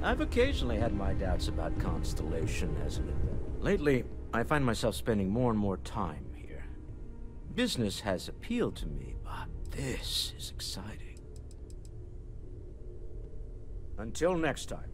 I've occasionally had my doubts about Constellation as an event. Lately, I find myself spending more and more time here. Business has appealed to me, but this is exciting. Until next time.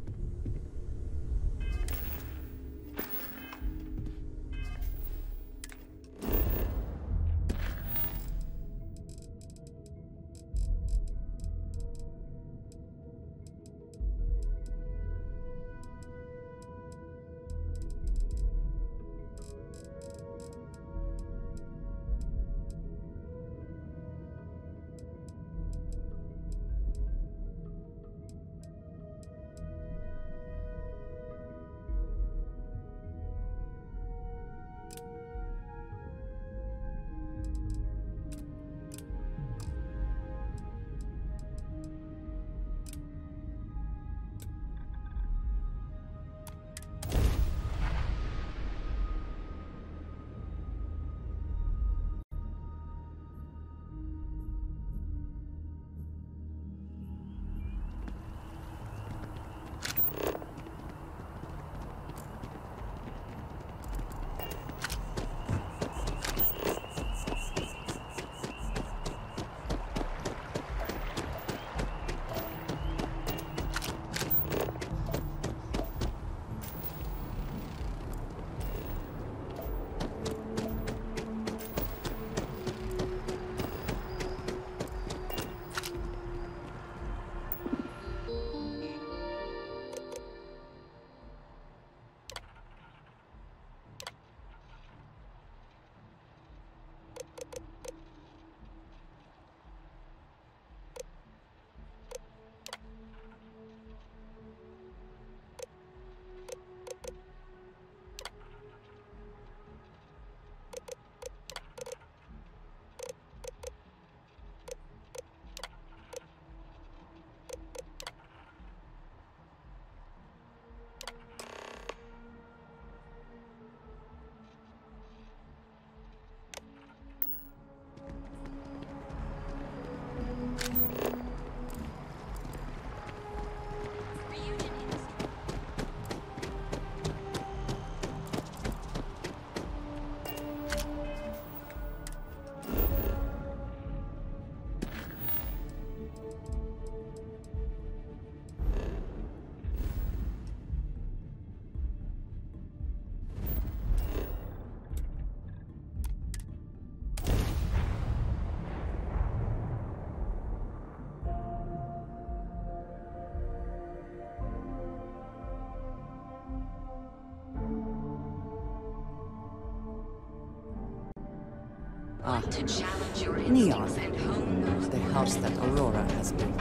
To challenge your Neon, instincts and hone the house that Aurora has built.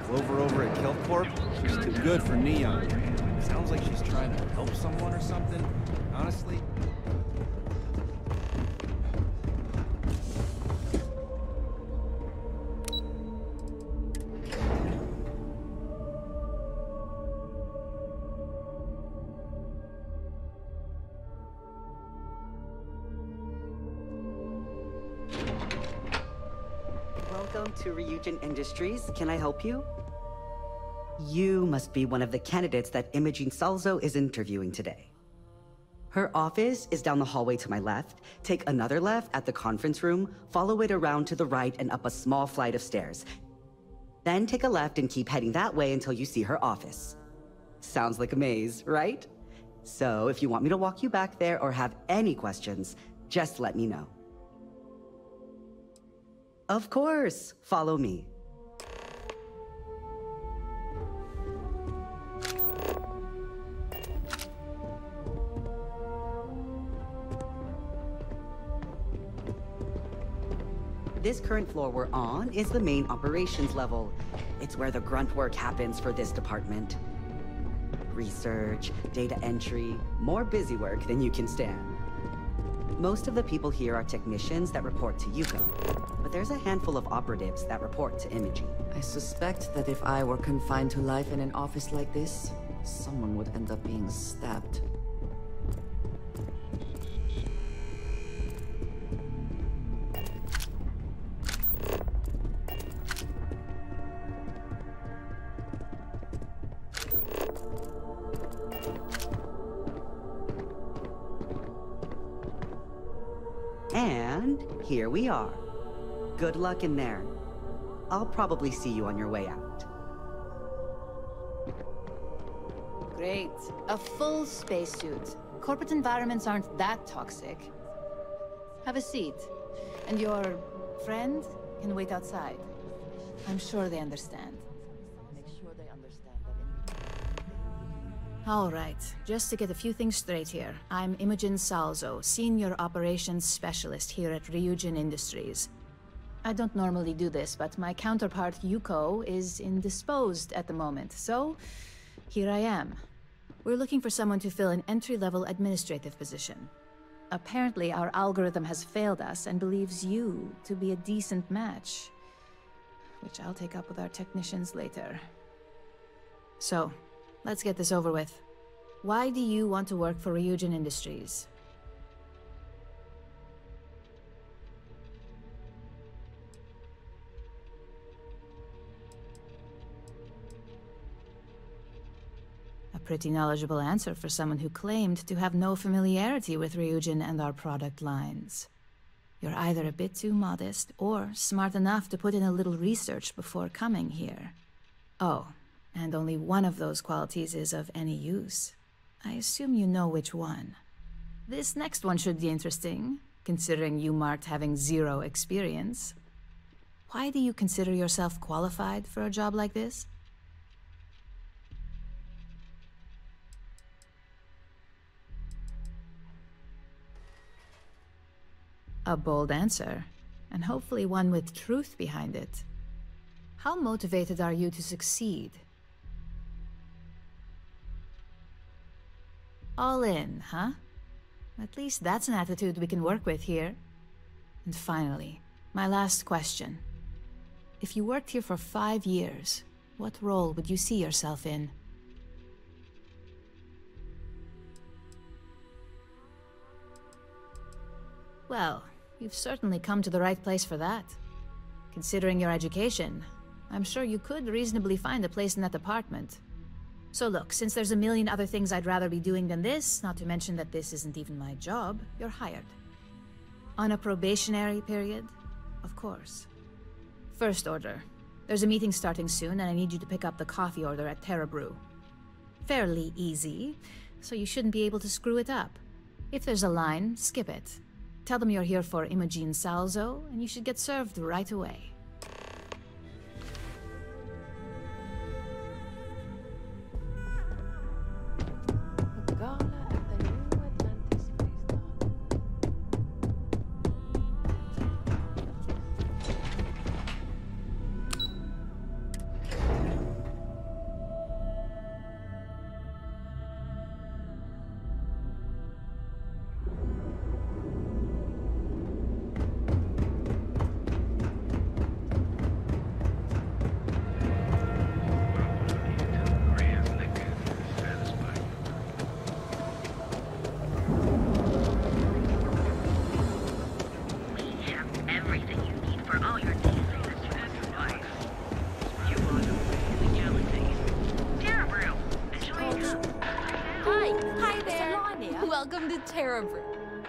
Clover over at Kelp Corp? She's too good for Neon. Sounds like she's trying to help someone or something. Honestly. Welcome to Ryujin Industries. Can I help you? You must be one of the candidates that Imogene Salzo is interviewing today. Her office is down the hallway to my left. Take another left at the conference room, follow it around to the right and up a small flight of stairs. Then take a left and keep heading that way until you see her office. Sounds like a maze, right? So if you want me to walk you back there or have any questions, just let me know. Of course, follow me. This current floor we're on is the main operations level. It's where the grunt work happens for this department. Research, data entry, more busy work than you can stand. Most of the people here are technicians that report to Yuka, but there's a handful of operatives that report to Imogene. I suspect that if I were confined to life in an office like this, someone would end up being stabbed. And here we are. Good luck in there. I'll probably see you on your way out. Great. A full spacesuit. Corporate environments aren't that toxic. Have a seat. And your friend can wait outside. I'm sure they understand. Make sure they understand that All right, just to get a few things straight here. I'm Imogen Salzo, Senior Operations Specialist here at Ryujin Industries. I don't normally do this, but my counterpart Yuko is indisposed at the moment, so here I am. We're looking for someone to fill an entry-level administrative position. Apparently, our algorithm has failed us and believes you to be a decent match, which I'll take up with our technicians later. So, let's get this over with. Why do you want to work for Ryujin Industries? A pretty knowledgeable answer for someone who claimed to have no familiarity with Ryujin and our product lines. You're either a bit too modest, or smart enough to put in a little research before coming here. Oh, and only one of those qualities is of any use. I assume you know which one. This next one should be interesting, considering you marked having 0 experience. Why do you consider yourself qualified for a job like this? A bold answer, and hopefully one with truth behind it. How motivated are you to succeed? All in, huh? At least that's an attitude we can work with here. And finally, my last question. If you worked here for 5 years, what role would you see yourself in? Well, you've certainly come to the right place for that. Considering your education, I'm sure you could reasonably find a place in that department. So look, since there's a million other things I'd rather be doing than this, not to mention that this isn't even my job, you're hired. On a probationary period, of course. First order. There's a meeting starting soon, and I need you to pick up the coffee order at Terra Brew. Fairly easy, so you shouldn't be able to screw it up. If there's a line, skip it. Tell them you're here for Imogen Salzo, and you should get served right away.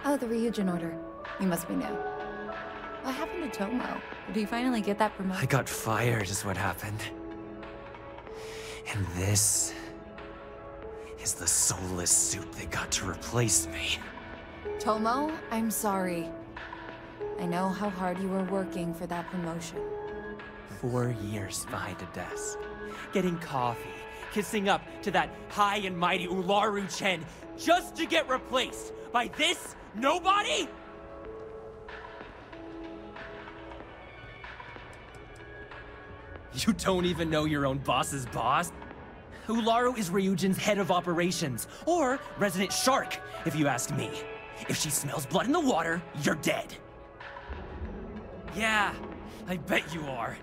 Oh, the Ryujin order. You must be new. What happened to Tomo? Did he finally get that promotion? I got fired is what happened. And this is the soulless suit that got to replace me. Tomo, I'm sorry. I know how hard you were working for that promotion. 4 years behind a desk, getting coffee, kissing up to that high and mighty Ularu Chen, just to get replaced by this nobody? You don't even know your own boss's boss? Ularu is Ryujin's head of operations, or resident shark, if you ask me. If she smells blood in the water, you're dead. Yeah, I bet you are.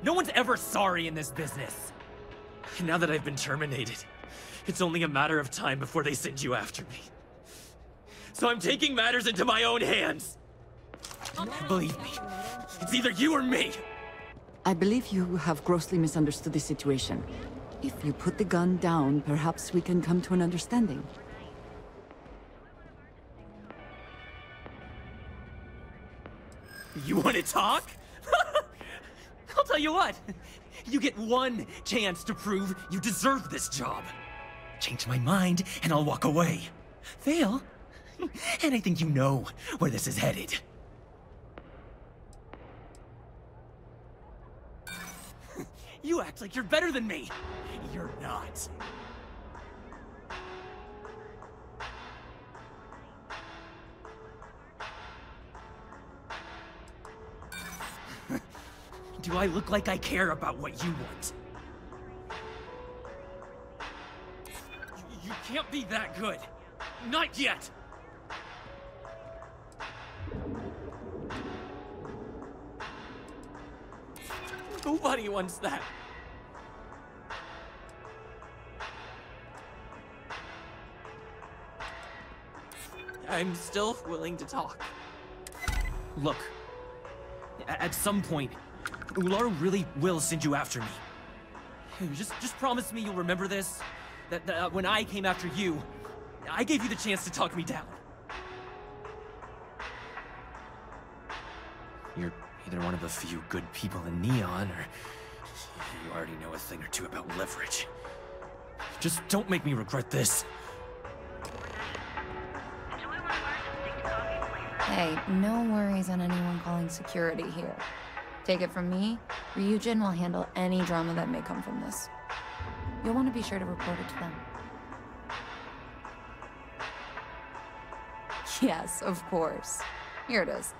No one's ever sorry in this business. And now that I've been terminated, it's only a matter of time before they send you after me. So I'm taking matters into my own hands. Believe me, it's either you or me. I believe you have grossly misunderstood the situation. If you put the gun down, perhaps we can come to an understanding. You want to talk? I'll tell you what. You get one chance to prove you deserve this job. Change my mind, and I'll walk away. Fail, and I think you know where this is headed. You act like you're better than me. You're not. Do I look like I care about what you want? You can't be that good. Not yet. Nobody wants that. I'm still willing to talk. Look, at some point, Ular really will send you after me. Just promise me you'll remember this. That when I came after you, I gave you the chance to talk me down. You're either one of the few good people in Neon, or you already know a thing or two about leverage. Just don't make me regret this. Hey, no worries on anyone calling security here. Take it from me, Ryujin will handle any drama that may come from this. You'll want to be sure to report it to them. Yes, of course. Here it is.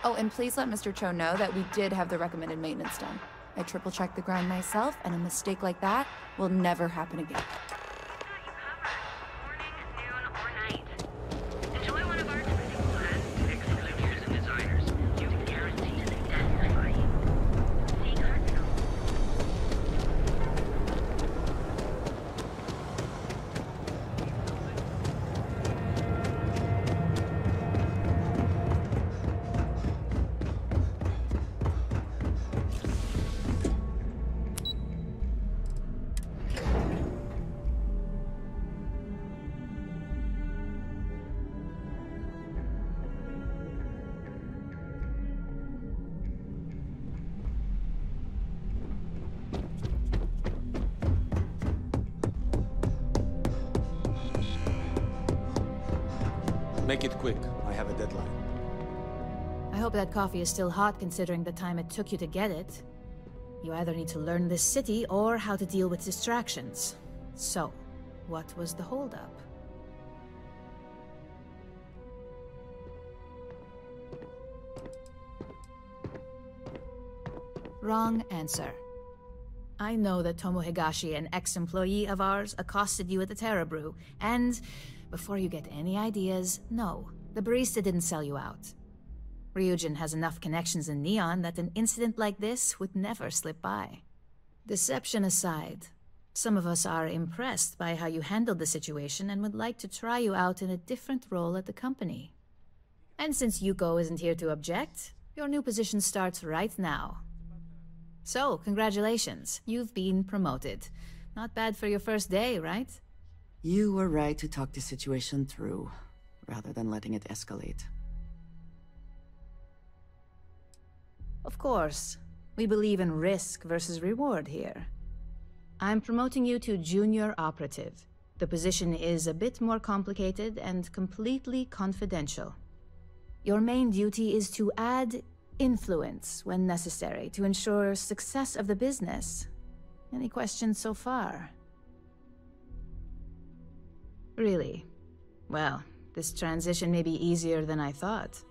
Oh, and please let Mr. Cho know that we did have the recommended maintenance done. I triple-checked the grind myself, and a mistake like that will never happen again. Make it quick. I have a deadline. I hope that coffee is still hot considering the time it took you to get it. You either need to learn this city or how to deal with distractions. So, what was the holdup? Wrong answer. I know that Tomo Higashi, an ex-employee of ours, accosted you at the Terra Brew, and before you get any ideas, no, the barista didn't sell you out. Ryujin has enough connections in Neon that an incident like this would never slip by. Deception aside, some of us are impressed by how you handled the situation and would like to try you out in a different role at the company. And since Yuko isn't here to object, your new position starts right now. So, congratulations, you've been promoted. Not bad for your first day, right? You were right to talk the situation through, rather than letting it escalate. Of course. We believe in risk versus reward here. I'm promoting you to Junior Operative. The position is a bit more complicated and completely confidential. Your main duty is to add influence when necessary to ensure success of the business. Any questions so far? Really? Well, this transition may be easier than I thought.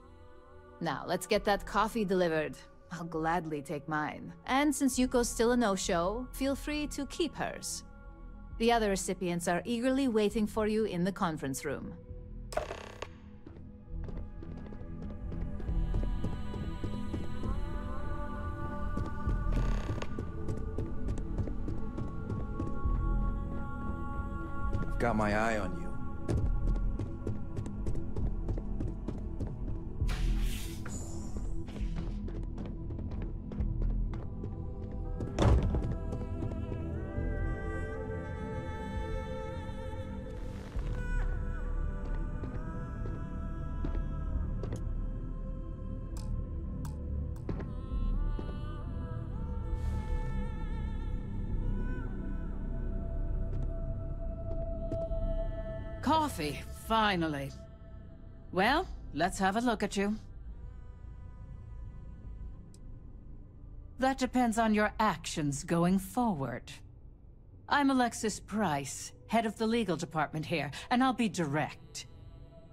Now, let's get that coffee delivered. I'll gladly take mine. And since Yuko's still a no-show, feel free to keep hers. The other recipients are eagerly waiting for you in the conference room. I've got my eye on you. Coffee, finally. Well, let's have a look at you. That depends on your actions going forward. I'm Alexis Price, head of the legal department here, and I'll be direct.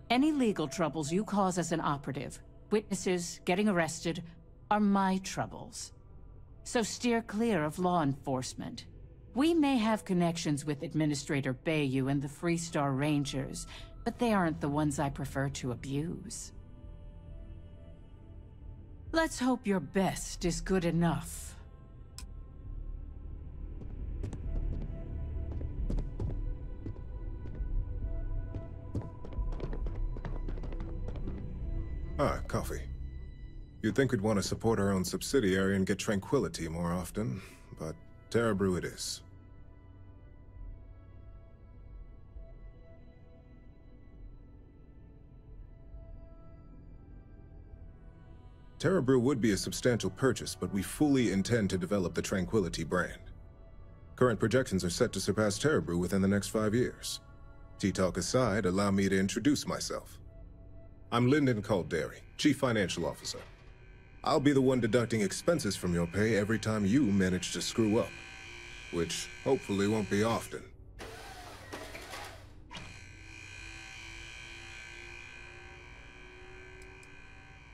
Any legal troubles you cause as an operative, witnesses, getting arrested, are my troubles. So steer clear of law enforcement. We may have connections with Administrator Bayou and the Freestar Rangers, but they aren't the ones I prefer to abuse. Let's hope your best is good enough. Ah, coffee. You'd think we'd want to support our own subsidiary and get tranquility more often, but Terra Brew it is. Terra Brew would be a substantial purchase, but we fully intend to develop the Tranquility brand. Current projections are set to surpass Terra Brew within the next 5 years. Tea-talk aside, allow me to introduce myself. I'm Lyndon Calderi, Chief Financial Officer. I'll be the one deducting expenses from your pay every time you manage to screw up, which hopefully won't be often.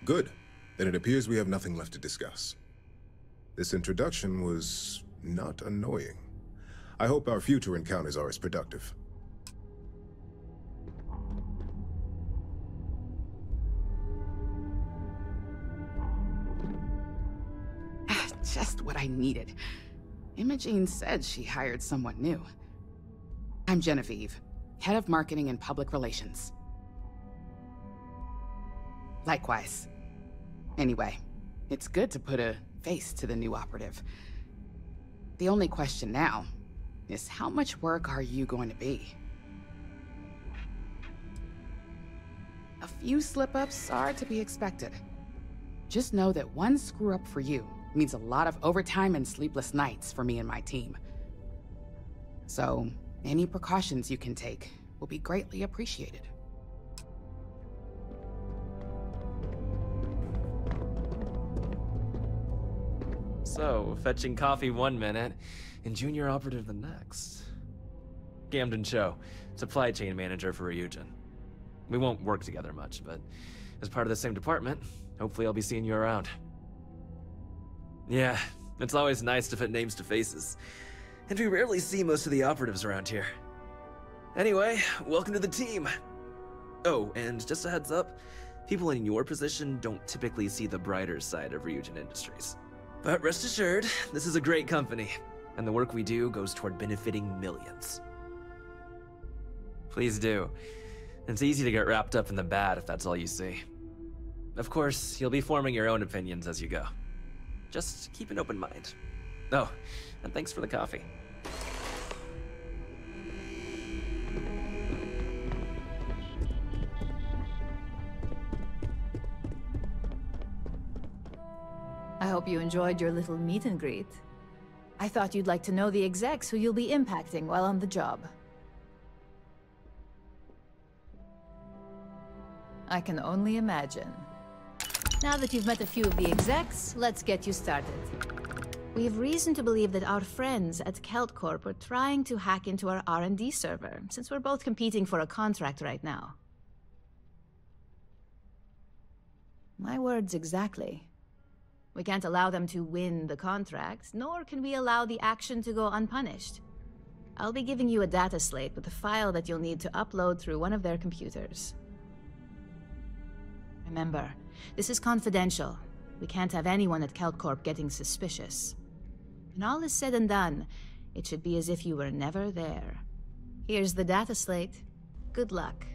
Good. Then it appears we have nothing left to discuss. This introduction was not annoying. I hope our future encounters are as productive. Just what I needed. Imogene said she hired someone new. I'm Genevieve, head of marketing and public relations. Likewise. Anyway, it's good to put a face to the new operative. The only question now is how much work are you going to be? A few slip-ups are to be expected. Just know that one screw-up for you means a lot of overtime and sleepless nights for me and my team. So, any precautions you can take will be greatly appreciated. So, fetching coffee 1 minute, and junior operative the next. Gamden Cho, supply chain manager for Ryujin. We won't work together much, but as part of the same department, hopefully I'll be seeing you around. Yeah, it's always nice to put names to faces. And we rarely see most of the operatives around here. Anyway, welcome to the team. Oh, and just a heads up, people in your position don't typically see the brighter side of Ryujin Industries. But rest assured, this is a great company, and the work we do goes toward benefiting millions. Please do. It's easy to get wrapped up in the bad if that's all you see. Of course, you'll be forming your own opinions as you go. Just keep an open mind. Oh, and thanks for the coffee. I hope you enjoyed your little meet and greet. I thought you'd like to know the execs who you'll be impacting while on the job. I can only imagine. Now that you've met a few of the execs, let's get you started. We have reason to believe that our friends at KeltCorp are trying to hack into our R&D server, since we're both competing for a contract right now. My words exactly. We can't allow them to win the contract, nor can we allow the action to go unpunished. I'll be giving you a data slate with a file that you'll need to upload through one of their computers. Remember, this is confidential. We can't have anyone at KeltCorp getting suspicious. When all is said and done, it should be as if you were never there. Here's the data slate. Good luck.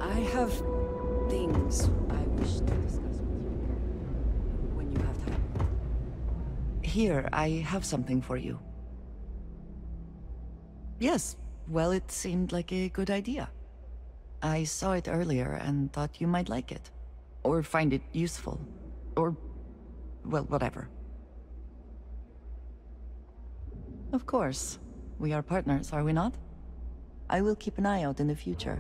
I have things I wish to discuss with you when you have Here, I have something for you. Yes, well, it seemed like a good idea. I saw it earlier and thought you might like it. Or find it useful. Or, well, whatever. Of course. We are partners, are we not? I will keep an eye out in the future.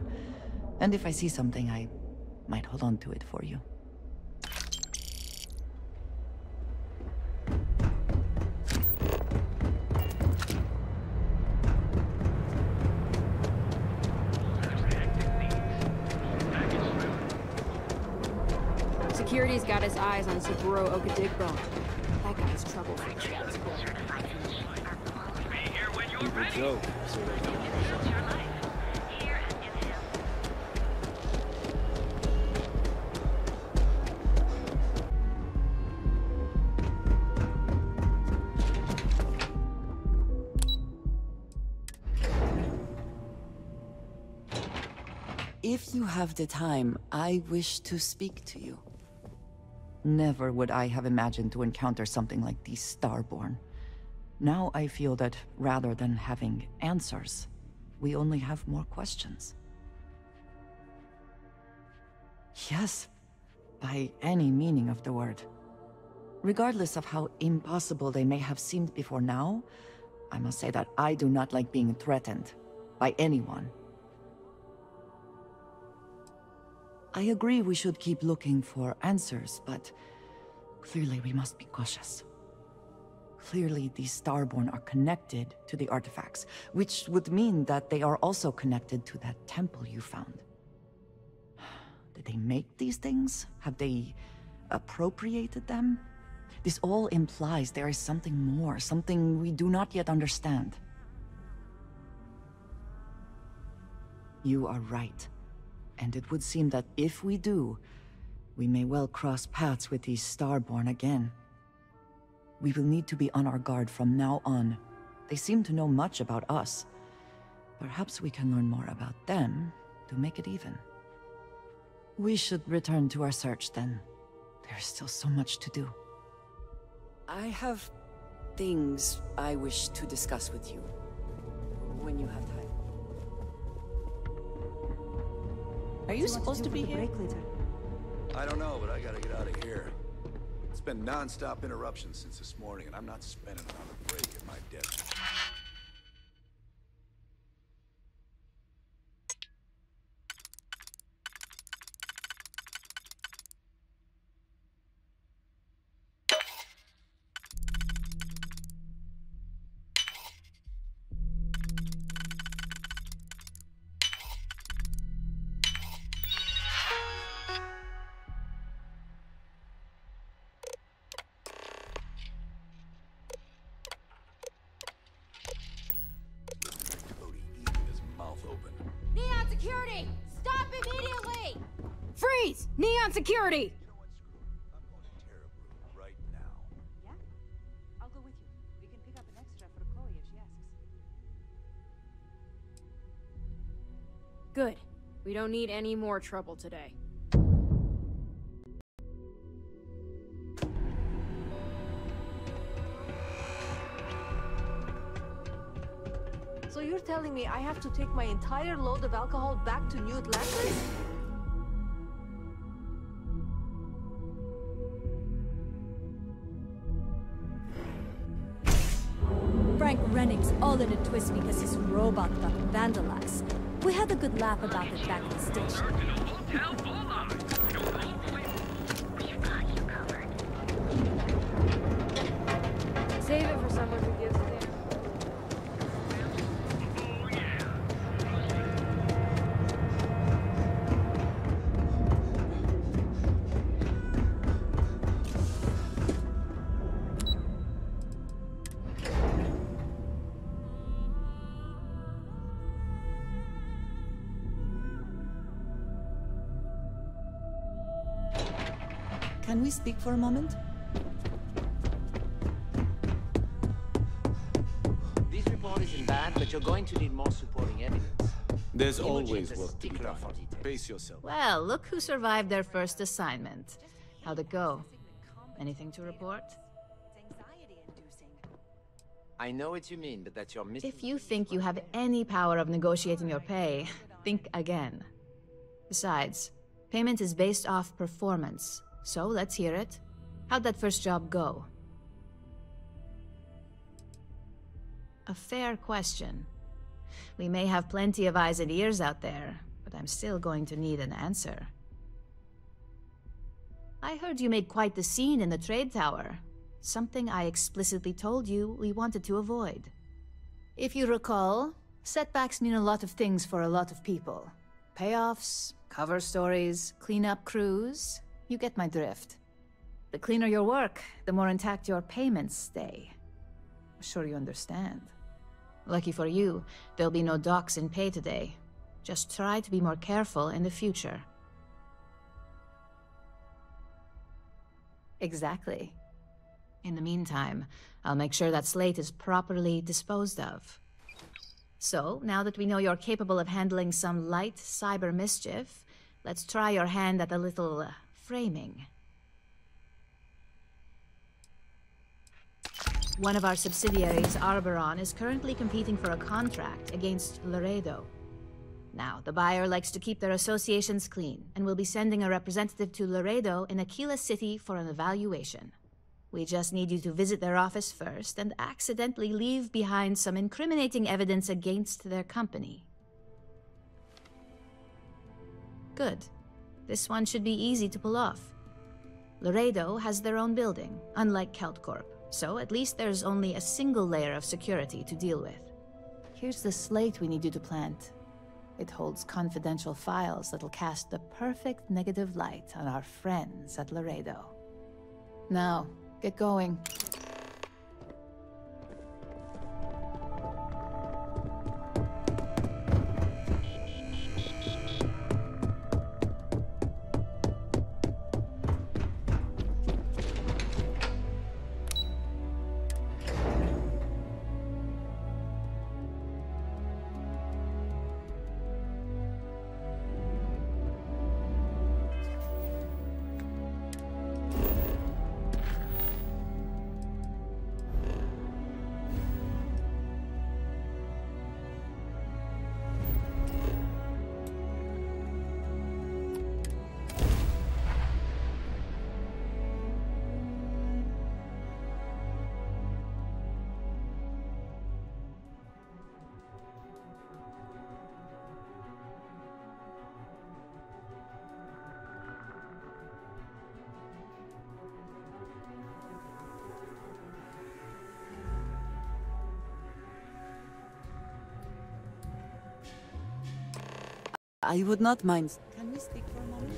And if I see something, I might hold on to it for you. Security's got his eyes on Saburo Okadigbo. That guy's trouble for the scouts. People joke, so they don't. If you have the time, I wish to speak to you. Never would I have imagined to encounter something like these Starborn. Now I feel that rather than having answers, we only have more questions. Yes, by any meaning of the word. Regardless of how impossible they may have seemed before now, I must say that I do not like being threatened by anyone. I agree we should keep looking for answers, but clearly we must be cautious. Clearly these Starborn are connected to the artifacts, which would mean that they are also connected to that temple you found. Did they make these things? Have they appropriated them? This all implies there is something more, something we do not yet understand. You are right. And it would seem that if we do, we may well cross paths with these Starborn again. We will need to be on our guard from now on. They seem to know much about us. Perhaps we can learn more about them to make it even. We should return to our search then. There's still so much to do. I have things I wish to discuss with you when you have time. Are you supposed to be here? I don't know, but I gotta get out of here. It's been non-stop interruptions since this morning, and I'm not spending another break at my desk. Security! Stop immediately! Freeze! Neon security! Right now. Yeah? I'll go with you. We can pick up an extra for Chloe if she asks. Good. We don't need any more trouble today. So you're telling me I have to take my entire load of alcohol back to New Atlantis? Frank Rennick's all in a twist because his robot got vandalized. We had a good laugh about it back at the station. Save it for someone who gives it in. Can we speak for a moment? This report isn't bad, but you're going to need more supporting evidence. There's Imogen's always a work to be stickler done. for detail. Pace yourself. Well, look who survived their first assignment. How'd it go? Anything to report? I know what you mean, but that's your mission. If you think you have any power of negotiating your pay, think again. Besides, payment is based off performance, so let's hear it. How'd that first job go? A fair question. We may have plenty of eyes and ears out there, but I'm still going to need an answer. I heard you made quite the scene in the trade tower. Something I explicitly told you we wanted to avoid. If you recall, setbacks mean a lot of things for a lot of people. Payoffs, cover stories, cleanup crews. You get my drift. The cleaner your work, the more intact your payments stay. I'm sure you understand. Lucky for you, there'll be no docks in pay today. Just try to be more careful in the future. Exactly. In the meantime, I'll make sure that slate is properly disposed of. So, now that we know you're capable of handling some light cyber mischief, let's try your hand at a little framing. One of our subsidiaries, Arboron, is currently competing for a contract against Laredo. Now, the buyer likes to keep their associations clean, and will be sending a representative to Laredo in Aquila City for an evaluation. We just need you to visit their office first and accidentally leave behind some incriminating evidence against their company. Good. This one should be easy to pull off. Laredo has their own building, unlike KeltCorp, so at least there's only a single layer of security to deal with. Here's the slate we need you to plant. It holds confidential files that'll cast the perfect negative light on our friends at Laredo. Now, get going. I would not mind. Can we speak for a moment?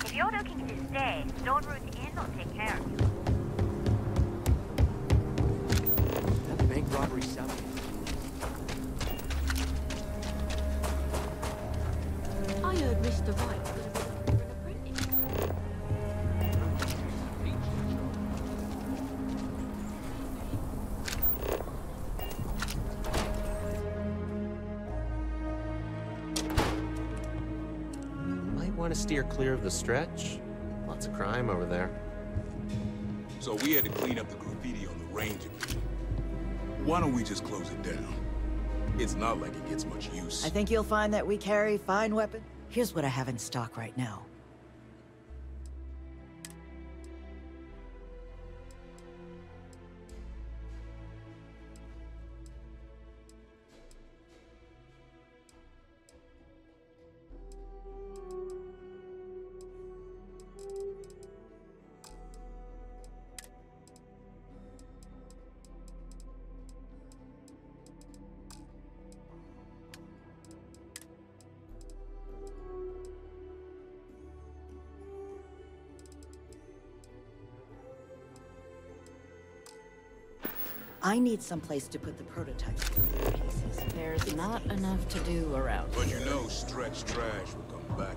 If you're looking to stay, Stoneroot Inn will take care of you. That bank robbery sounded. I heard Mr. White. Want to steer clear of the stretch? Lots of crime over there. So we had to clean up the graffiti on the range again. Why don't we just close it down? It's not like it gets much use. I think you'll find that we carry fine weapons. Here's what I have in stock right now. I need someplace to put the prototypes through their pieces. There's not enough to do around But here. you know stretch trash will come back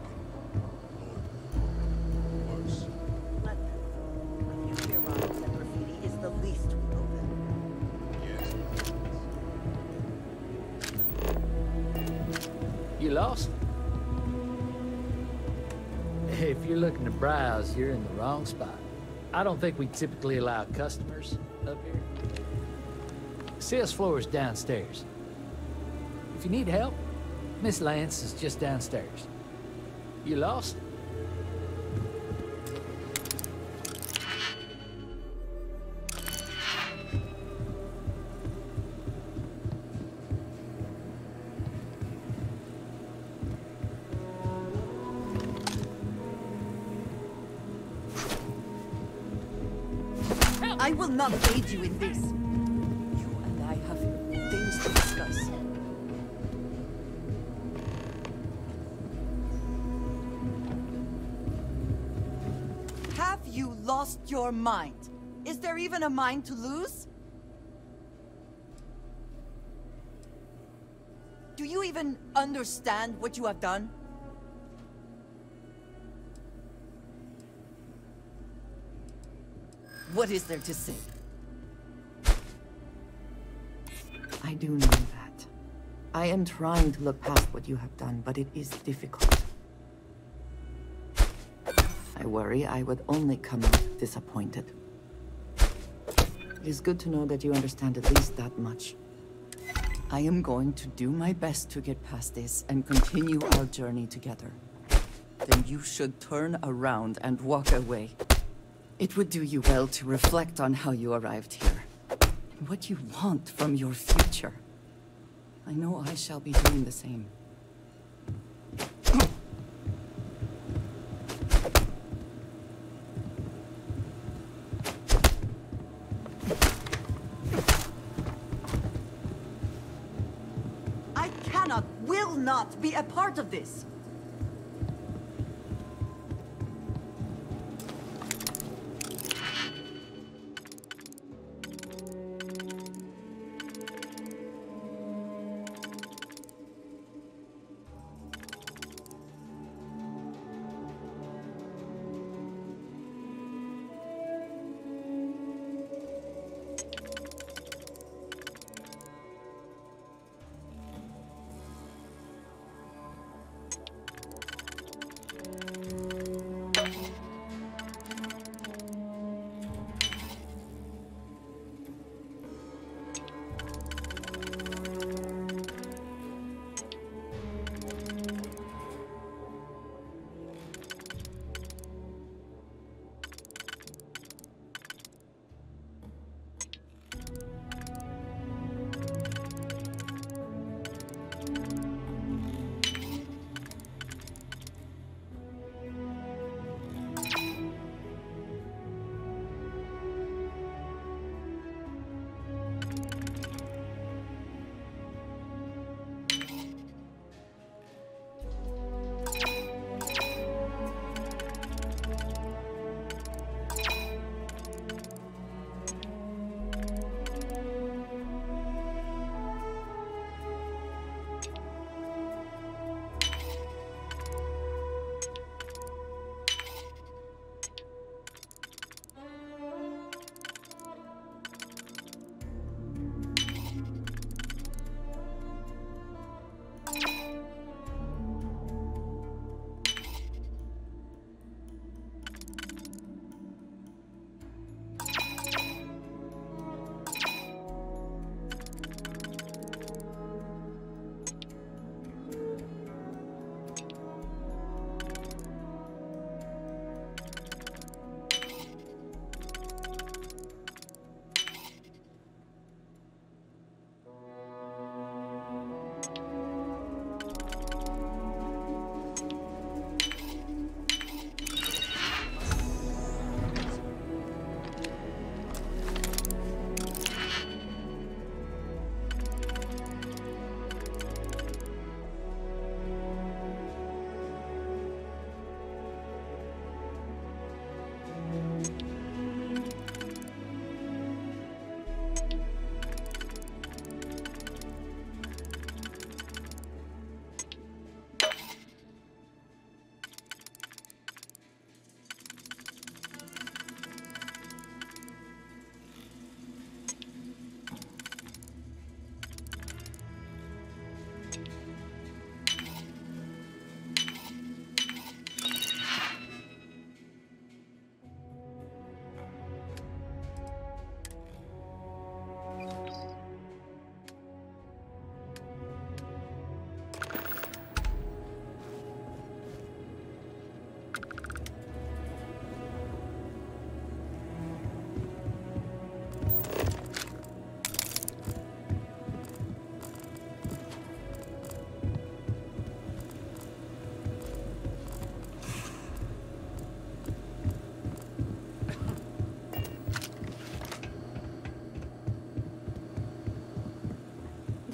and worse. Let them. A few clear bottles and graffiti is the least we owe them. You lost? If you're looking to browse, you're in the wrong spot. I don't think we typically allow customers up here. Sales floor is downstairs. If you need help, Miss Lance is just downstairs. You lost? I will not aid you in this. You and I have things to discuss. Have you lost your mind? Is there even a mind to lose? Do you even understand what you have done? What is there to say? I do know that. I am trying to look past what you have done, but it is difficult. I worry I would only come out disappointed. It is good to know that you understand at least that much. I am going to do my best to get past this and continue our journey together. Then you should turn around and walk away. It would do you well to reflect on how you arrived here, and what you want from your future. I know I shall be doing the same. I cannot, will not be a part of this!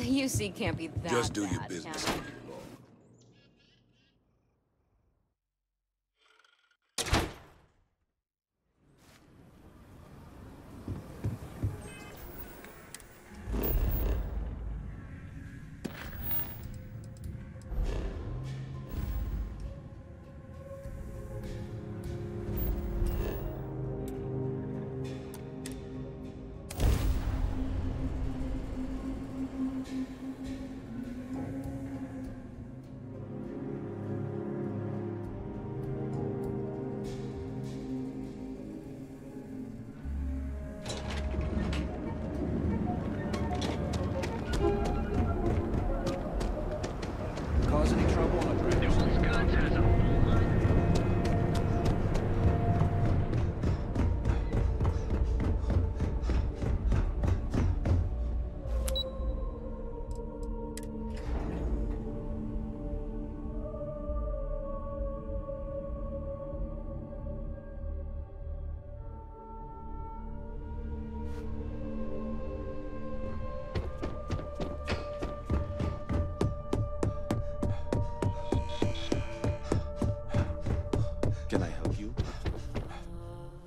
The UC can't be that Just do bad, your business. can it? Cause any trouble on the bridge? Can I help you?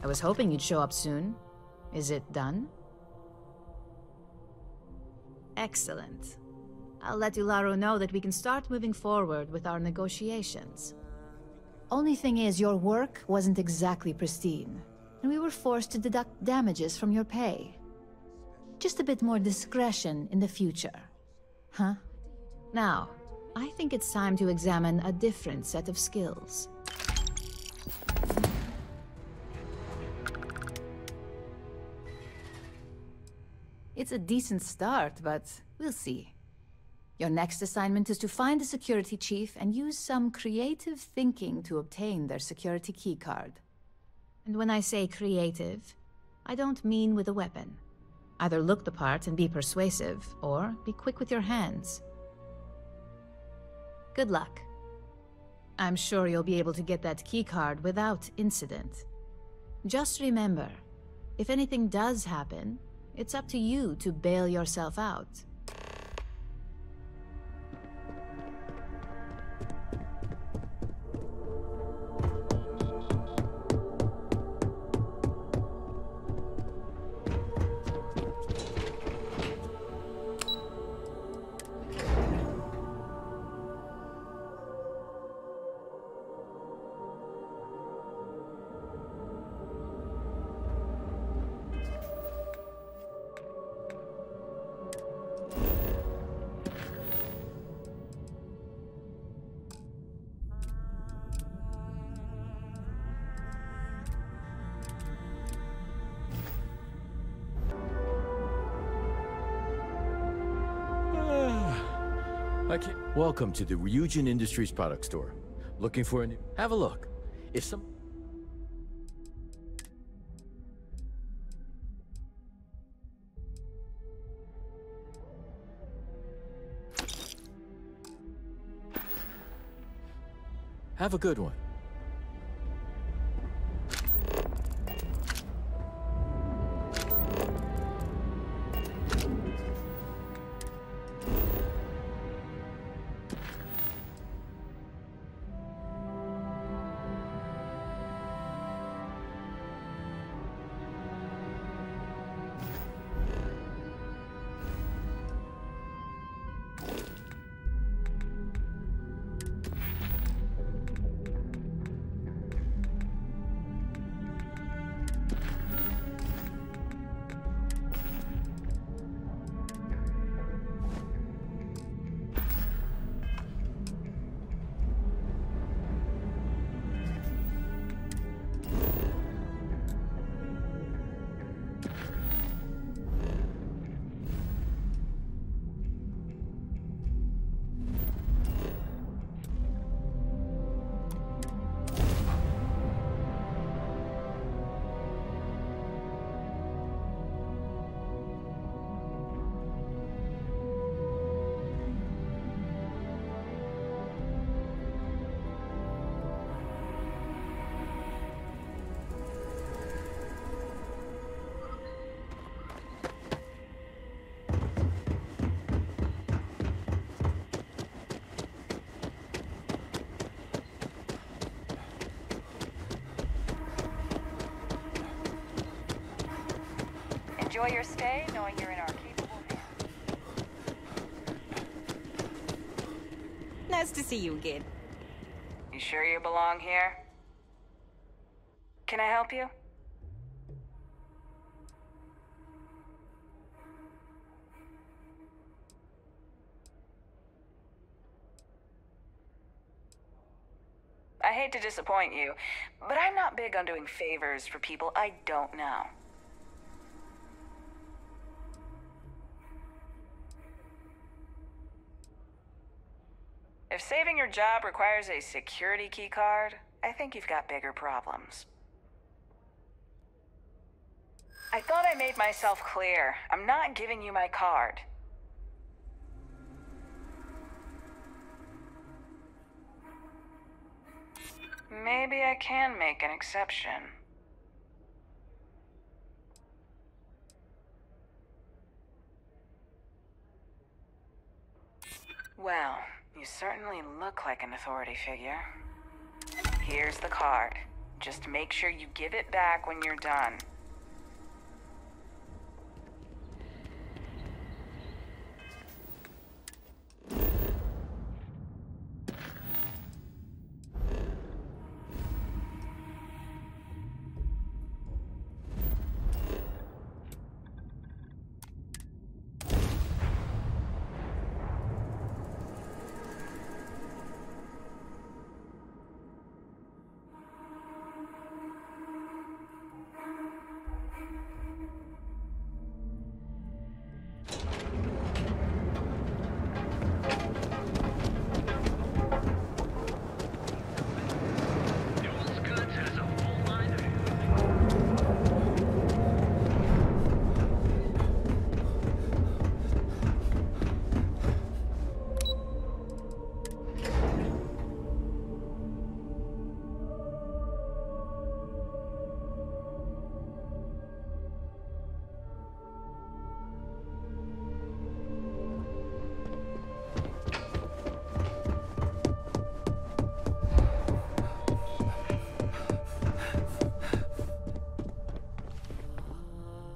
I was hoping you'd show up soon. Is it done? Excellent. I'll let Ularo know that we can start moving forward with our negotiations. Only thing is, your work wasn't exactly pristine, and we were forced to deduct damages from your pay. Just a bit more discretion in the future. Huh? Now, I think it's time to examine a different set of skills. It's a decent start, but we'll see. Your next assignment is to find the security chief and use some creative thinking to obtain their security keycard. And when I say creative, I don't mean with a weapon. Either look the part and be persuasive, or be quick with your hands. Good luck. I'm sure you'll be able to get that keycard without incident. Just remember, if anything does happen, it's up to you to bail yourself out. Welcome to the Ryujin Industries product store. Looking for a new... Have a look. If some... Have a good one. Enjoy your stay, knowing you're in our capable hands. Nice to see you again. You sure you belong here? Can I help you? I hate to disappoint you, but I'm not big on doing favors for people I don't know. If saving your job requires a security keycard, I think you've got bigger problems. I thought I made myself clear. I'm not giving you my card. Maybe I can make an exception. Well, you certainly look like an authority figure. Here's the card. Just make sure you give it back when you're done.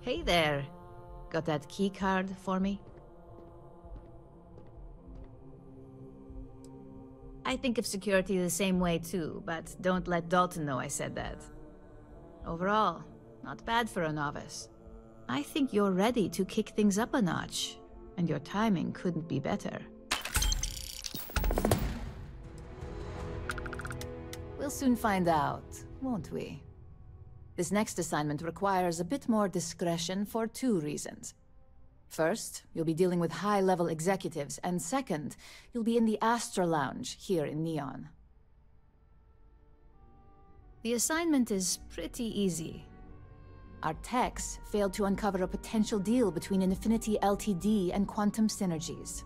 Hey there. Got that key card for me? I think of security the same way too, but don't let Dalton know I said that. Overall, not bad for a novice. I think you're ready to kick things up a notch, and your timing couldn't be better. We'll soon find out, won't we? This next assignment requires a bit more discretion for 2 reasons. First, you'll be dealing with high-level executives, and second, you'll be in the Astra Lounge here in Neon. The assignment is pretty easy. Our techs failed to uncover a potential deal between Infinity Ltd. And Quantum Synergies.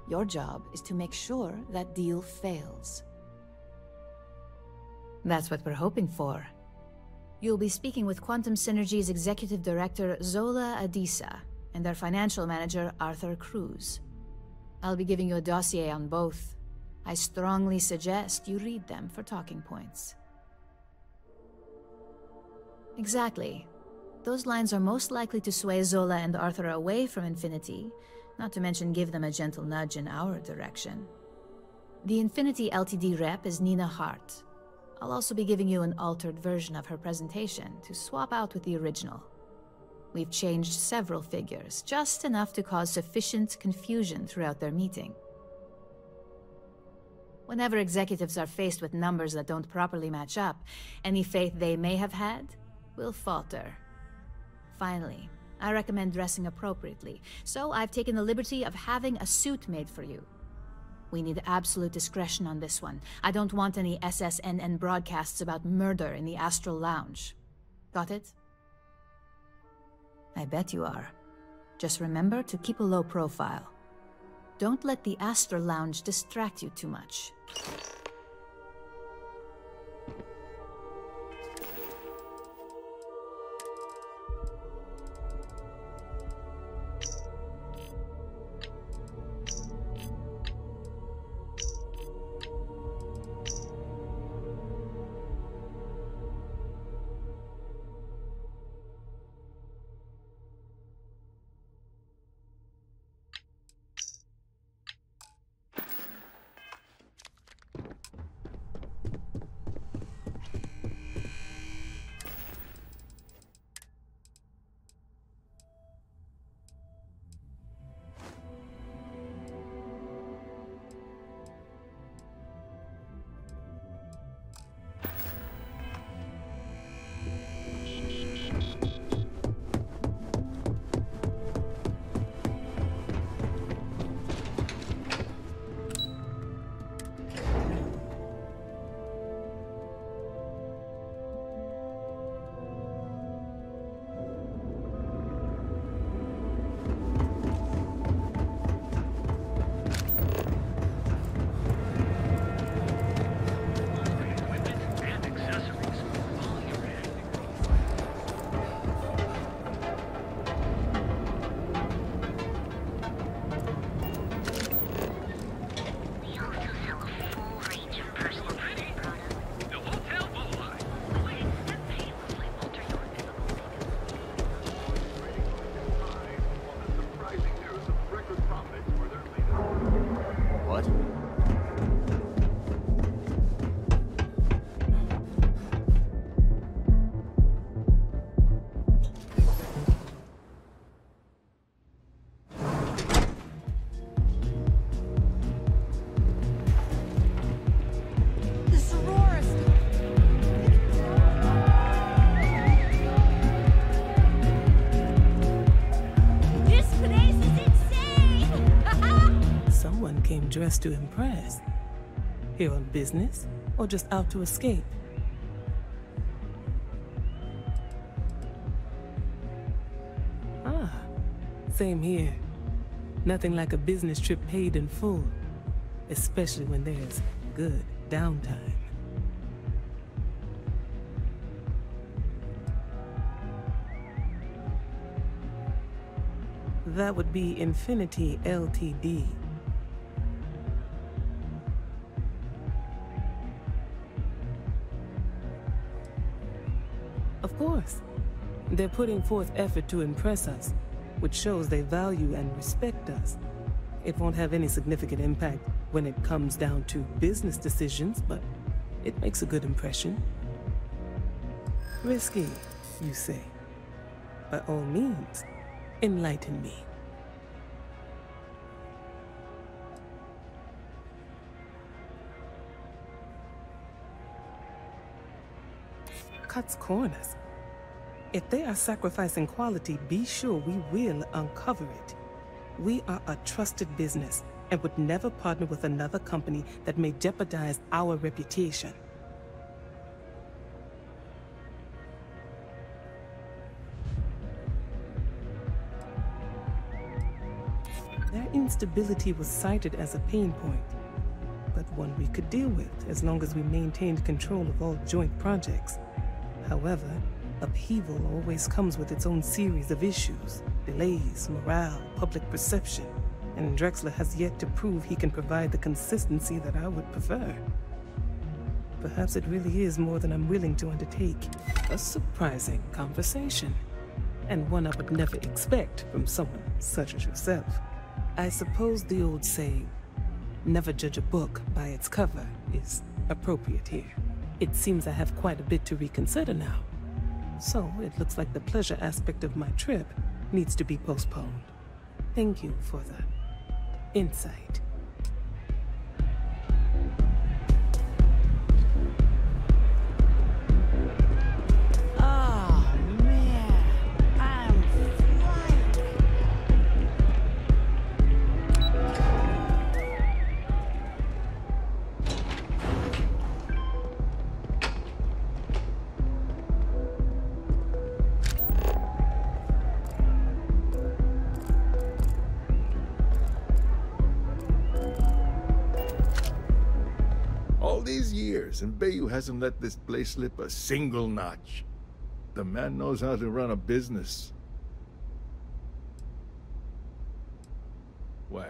Your job is to make sure that deal fails. That's what we're hoping for. You'll be speaking with Quantum Synergy's Executive Director, Zola Adisa, and their Financial Manager, Arthur Cruz. I'll be giving you a dossier on both. I strongly suggest you read them for talking points. Exactly. Those lines are most likely to sway Zola and Arthur away from Infinity, not to mention give them a gentle nudge in our direction. The Infinity Ltd. rep is Nina Hart. I'll also be giving you an altered version of her presentation to swap out with the original. We've changed several figures, just enough to cause sufficient confusion throughout their meeting. Whenever executives are faced with numbers that don't properly match up, any faith they may have had will falter. Finally, I recommend dressing appropriately, so I've taken the liberty of having a suit made for you. We need absolute discretion on this one. I don't want any SSNN broadcasts about murder in the Astral Lounge. Got it? I bet you are. Just remember to keep a low profile. Don't let the Astral Lounge distract you too much. dressed to impress? Here on business, or just out to escape? Ah, same here. Nothing like a business trip paid in full, especially when there's good downtime. That would be Infinity Ltd. Of course. They're putting forth effort to impress us, which shows they value and respect us. It won't have any significant impact when it comes down to business decisions, but it makes a good impression. Risky, you say? By all means, enlighten me. Cuts corners. If they are sacrificing quality, be sure we will uncover it. We are a trusted business and would never partner with another company that may jeopardize our reputation. Their instability was cited as a pain point, but one we could deal with as long as we maintained control of all joint projects. However, upheaval always comes with its own series of issues, delays, morale, public perception, and Drexler has yet to prove he can provide the consistency that I would prefer. Perhaps it really is more than I'm willing to undertake. A surprising conversation, and one I would never expect from someone such as yourself. I suppose the old saying, never judge a book by its cover, is appropriate here. It seems I have quite a bit to reconsider now. So it looks like the pleasure aspect of my trip needs to be postponed. Thank you for the insight. And Bayou hasn't let this place slip a single notch. The man knows how to run a business. Well,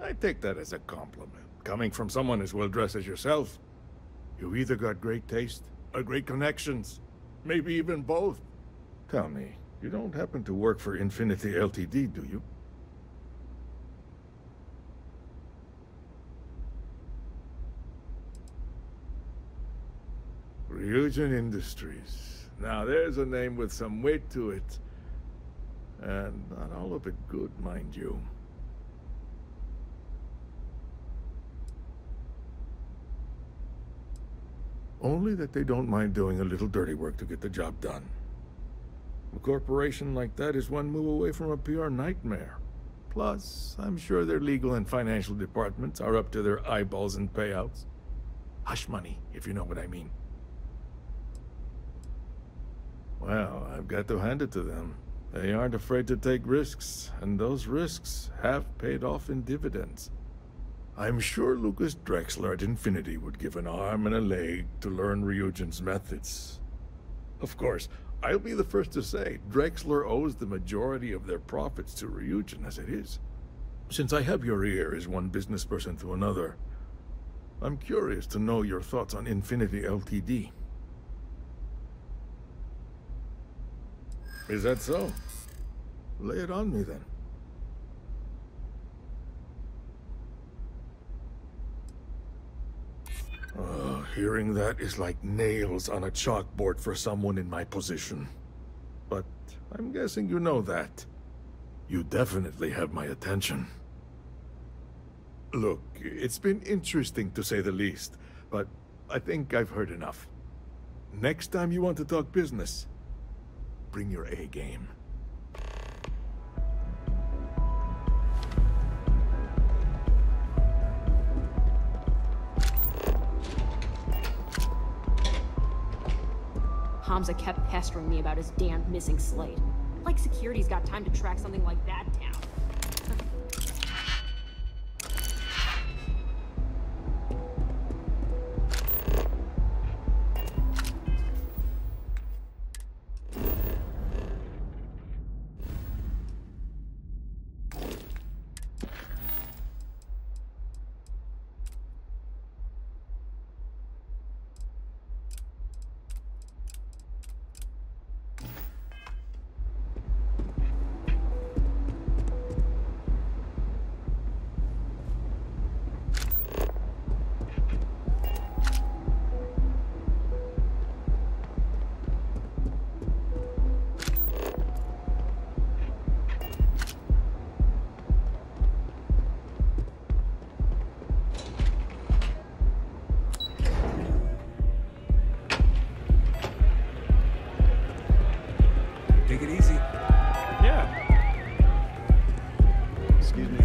I take that as a compliment. Coming from someone as well-dressed as yourself. You either got great taste or great connections. Maybe even both. Tell me, you don't happen to work for Infinity Ltd, do you? Ryujin Industries. Now there's a name with some weight to it. And not all of it good, mind you. Only that they don't mind doing a little dirty work to get the job done. A corporation like that is one move away from a PR nightmare. Plus, I'm sure their legal and financial departments are up to their eyeballs in payouts. Hush money, if you know what I mean. Well, I've got to hand it to them. They aren't afraid to take risks, and those risks have paid off in dividends. I'm sure Lucas Drexler at Infinity would give an arm and a leg to learn Ryujin's methods. Of course, I'll be the first to say Drexler owes the majority of their profits to Ryujin as it is. Since I have your ear as one business person to another, I'm curious to know your thoughts on Infinity Ltd. Is that so? Lay it on me then. Hearing that is like nails on a chalkboard for someone in my position. But I'm guessing you know that. You definitely have my attention. Look, it's been interesting to say the least, but I think I've heard enough. Next time you want to talk business, bring your A game. Hamza kept pestering me about his damn missing slate. Like security's got time to track something like that down. Take it easy. Yeah. Excuse me.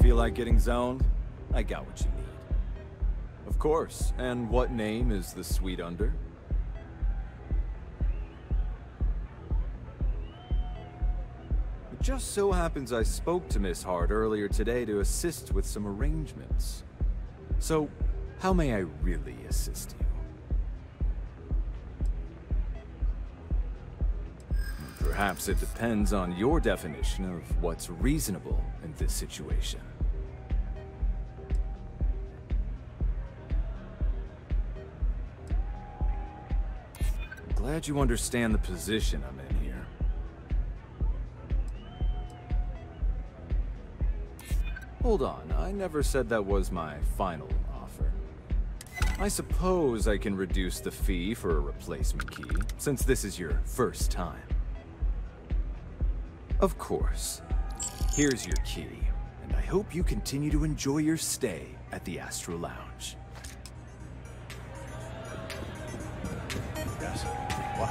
Feel like getting zoned? I got what you need. Of course. And what name is the suite under? It just so happens I spoke to Miss Hart earlier today to assist with some arrangements. So, how may I really assist you? Perhaps it depends on your definition of what's reasonable in this situation. I'm glad you understand the position I'm in here. Hold on, I never said that was my final offer. I suppose I can reduce the fee for a replacement key, since this is your first time. Of course. Here's your key, and I hope you continue to enjoy your stay at the Astro Lounge. Yes. What?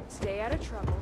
Stay out of trouble.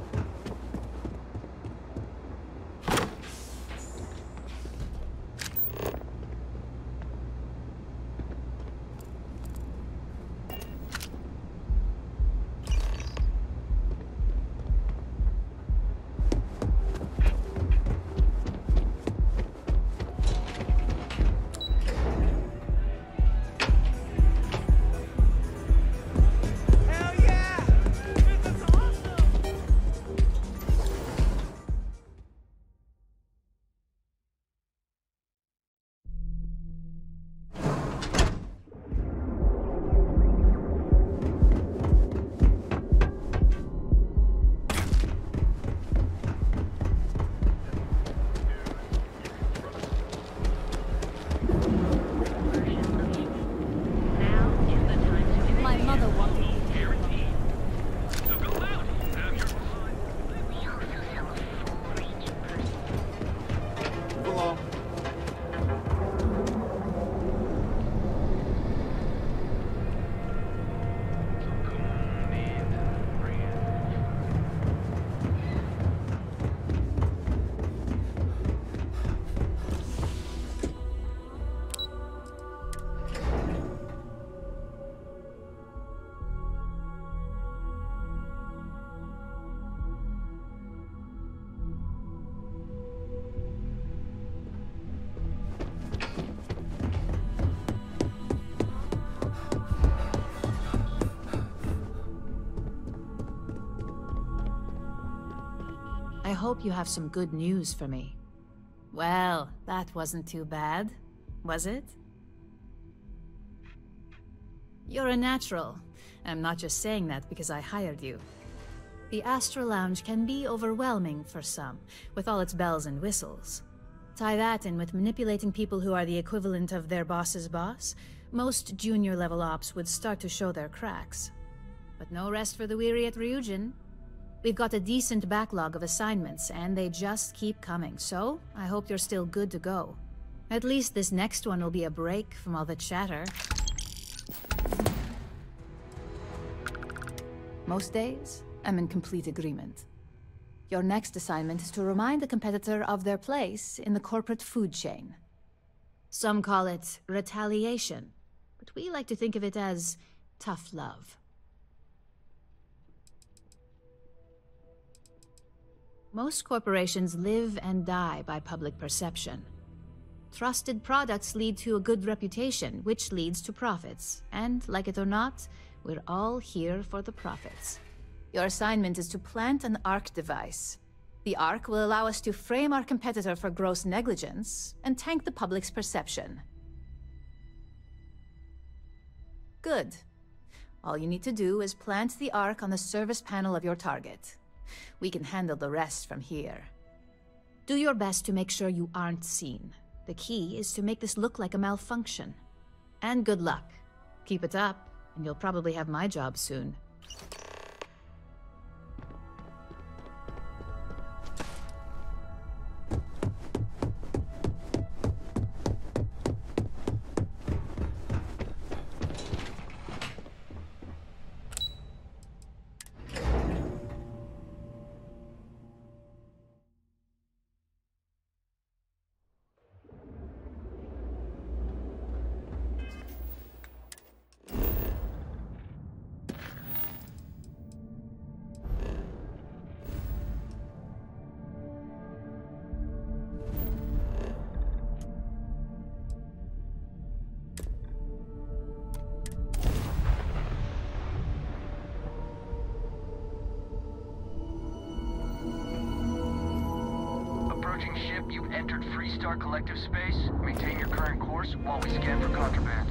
I hope you have some good news for me. Well, that wasn't too bad, was it? You're a natural. I'm not just saying that because I hired you. The Astro Lounge can be overwhelming for some, with all its bells and whistles. Tie that in with manipulating people who are the equivalent of their boss's boss, most junior-level ops would start to show their cracks. But no rest for the weary at Ryujin. We've got a decent backlog of assignments, and they just keep coming, so I hope you're still good to go. At least this next one will be a break from all the chatter. Most days, I'm in complete agreement. Your next assignment is to remind the competitor of their place in the corporate food chain. Some call it retaliation, but we like to think of it as tough love. Most corporations live and die by public perception. Trusted products lead to a good reputation, which leads to profits. And, like it or not, we're all here for the profits. Your assignment is to plant an ARC device. The ARC will allow us to frame our competitor for gross negligence and tank the public's perception. Good. All you need to do is plant the ARC on the service panel of your target. We can handle the rest from here. Do your best to make sure you aren't seen. The key is to make this look like a malfunction. And good luck. Keep it up, and you'll probably have my job soon. Ship, you've entered Freestar Collective Space. Maintain your current course while we scan for contraband.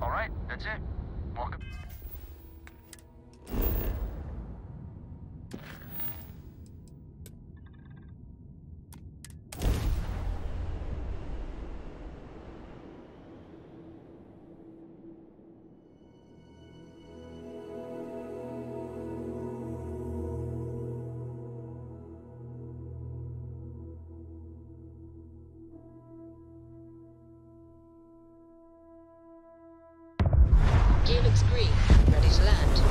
Alright, that's it. Welcome. Helix green, ready to land.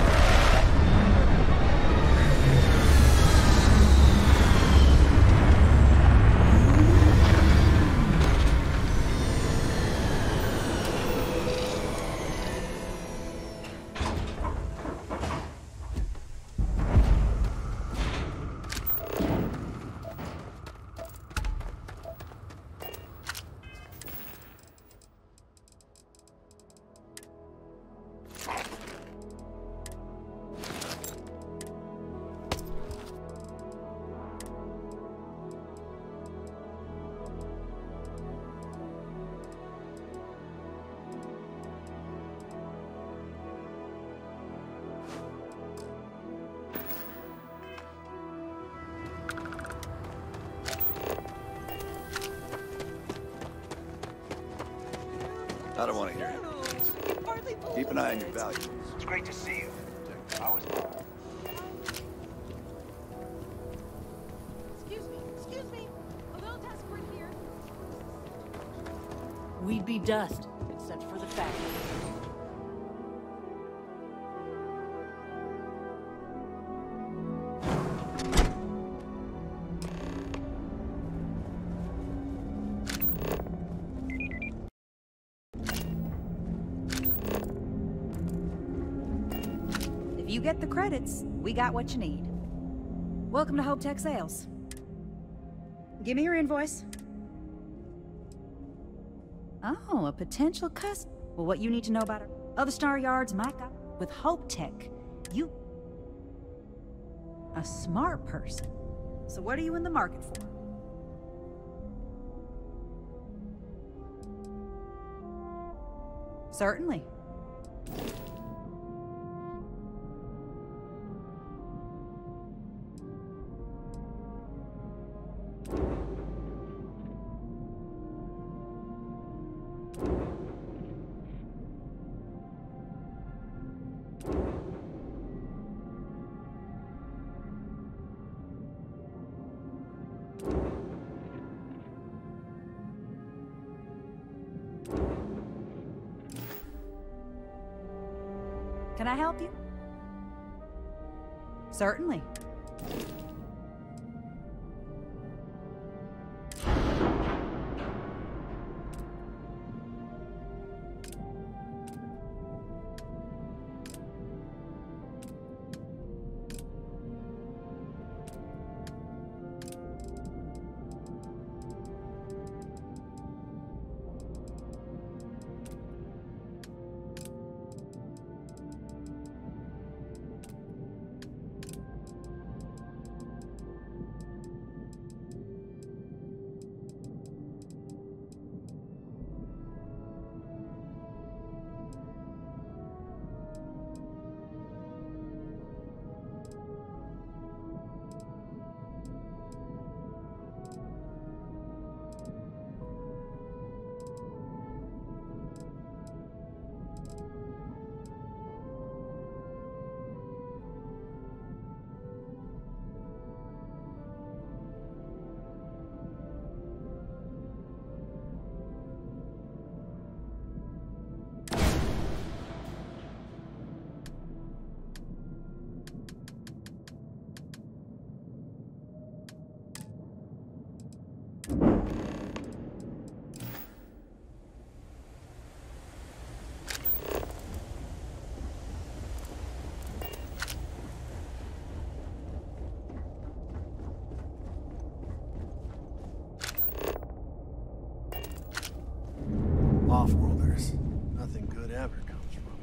I don't want to hear it. Keep an eye on your values. It's great to see you. How is Excuse me. A little desperate here. We'd be dust, except for the fact. If you get the credits, we got what you need. Welcome to Hope Tech Sales. Give me your invoice. Oh, a potential customer. Well, what you need to know about our other Star Yards, Mike, with Hope Tech, you... a smart person. So what are you in the market for? Certainly. Can I help you? Certainly. Off-worlders. Nothing good ever comes from them.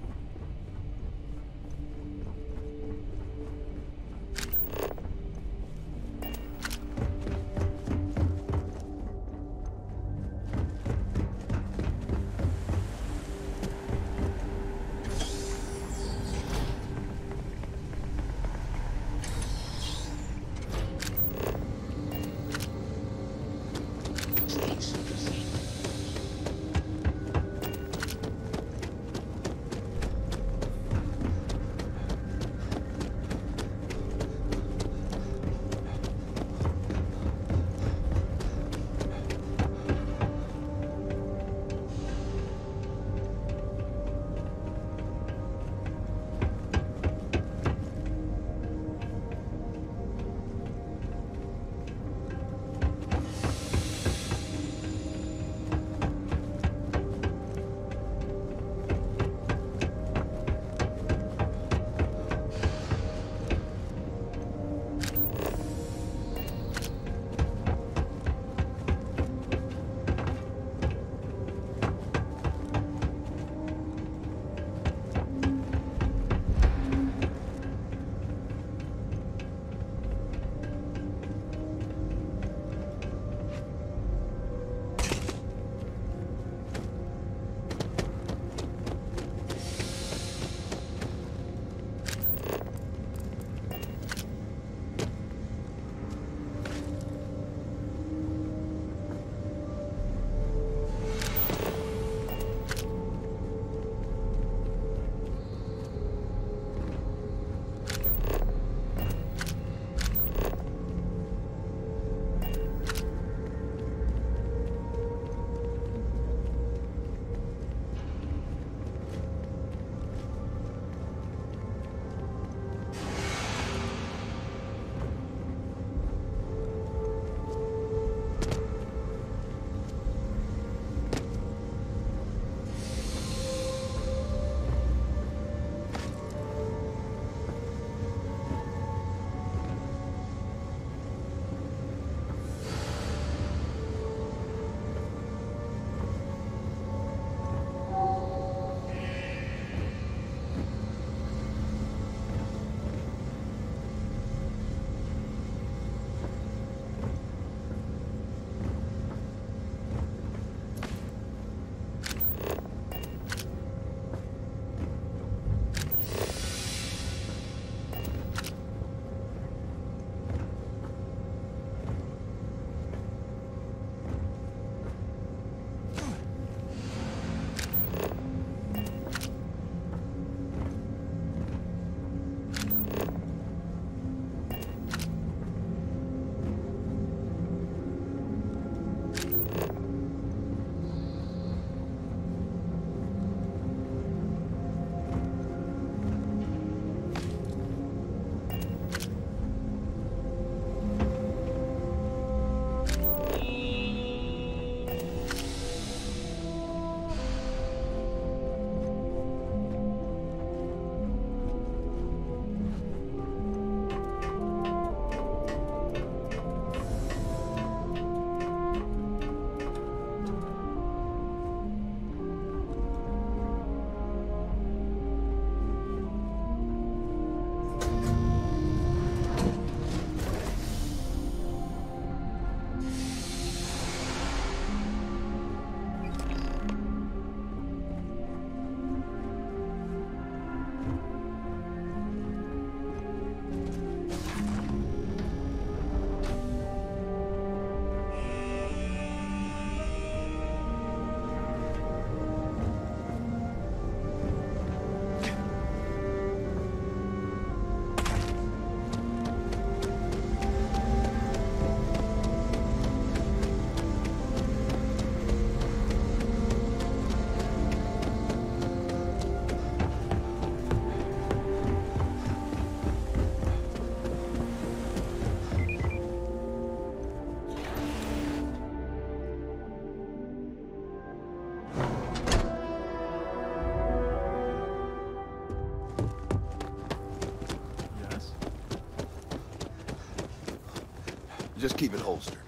Just keep it holstered.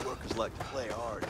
Workers like to play hard.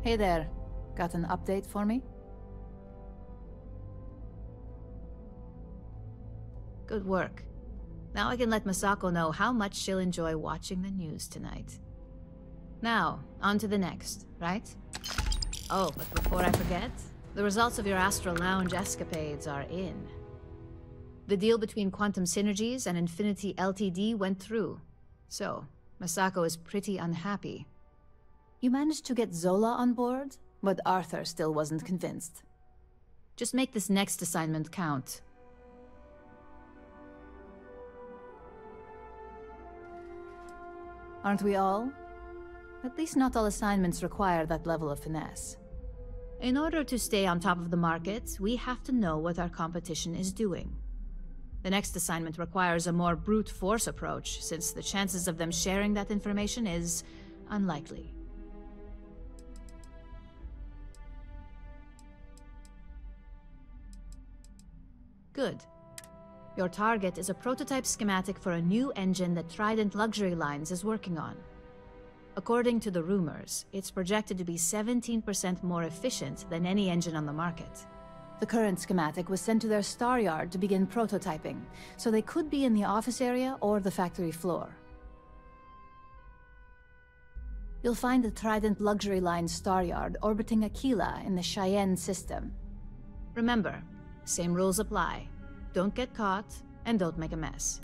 Hey there. Got an update for me? Good work. Now I can let Masako know how much she'll enjoy watching the news tonight. Now, on to the next, right? Oh, but before I forget, the results of your Astral Lounge escapades are in. The deal between Quantum Synergies and Infinity Ltd went through. So, Masako is pretty unhappy. You managed to get Zola on board, but Arthur still wasn't convinced. Just make this next assignment count. Aren't we all? At least not all assignments require that level of finesse. In order to stay on top of the market, we have to know what our competition is doing. The next assignment requires a more brute force approach, since the chances of them sharing that information is unlikely. Good. Your target is a prototype schematic for a new engine that Trident Luxury Lines is working on. According to the rumors, it's projected to be 17% more efficient than any engine on the market. The current schematic was sent to their Star Yard to begin prototyping, so they could be in the office area or the factory floor. You'll find the Trident Luxury Line Star Yard orbiting Aquila in the Cheyenne system. Remember, same rules apply. Don't get caught, and don't make a mess.